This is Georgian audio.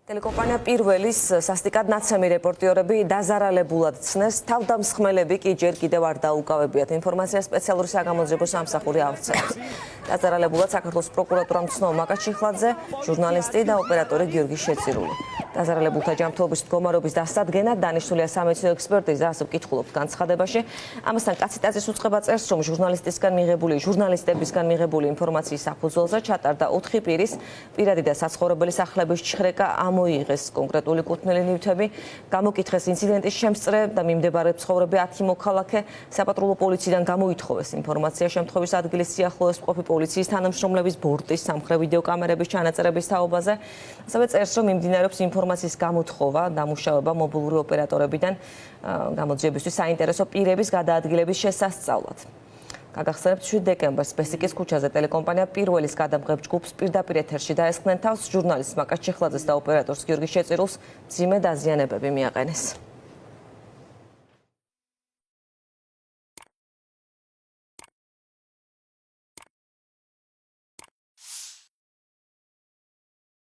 Ტელეკომპანია პირველის სასტიკად ნაცემი რეპორტიორები დაზარალებულად ცნეს, თავდამსხმელები კი ჯერ კიდევ არ დაუკავებიათ ინფორმაცია სპეციალური საგამოძიებო სამსახური ავრცელებს. დაზარალებულად საქართველოს პროკურატურამ ცნო მაკაც ჩიხლაძე, ჟურნალისტი და ოპერატორი გიორგი შეწირული. დაზარალებულთა ჯანმრთელობის მდგომარეობის დასადგენად დანიშნულია სამედიცინო ექსპერტიზა, ასე ვკითხულობთ განცხადებაში. ამასთან კაციტაძის უწყება წერს, რომ ჟურნალისტებისგან მიღებული ინფორმაციის საფუძველზე ჩატარდა 4 პირის პირადი და საცხოვრებელი სახლების ჩხრეკა მოიღეს კონკრეტული კუთვნილი ნივთები, გამოკითხეს ინციდენტის შემსწრე და მიმდებარე ცხოვრები 10 მოქალაქე საპატრულო პოლიციიდან გამოითხოვეს ინფორმაცია შემთხვევის ადგილის სიახლოვეს მყოფი პოლიციის თანამშრომლების ბორტის სამხრე ვიდეოკამერების ჩანაწერების თაობაზე. ასევე წერს, რომ მიმდინარეობს ინფორმაციის გამოთხოვა, დამუშავება მობილური ოპერატორებიდან გამოძიებისთვის საინტერესო პირების გადაადგილების შესასწავლად. გაგახსენებთ 7 დეკემბერს ბესიკის ქუჩაზე ტელეკომპანია პირველის გადამღებ ჯგუფს პირდაპირ ეთერში დაესხნენ თავს ჟურნალისტ მაკაც ჩიხლაძეს და ოპერატორს გიორგი შეწირულს მძიმე დაზიანებები მიაყენეს.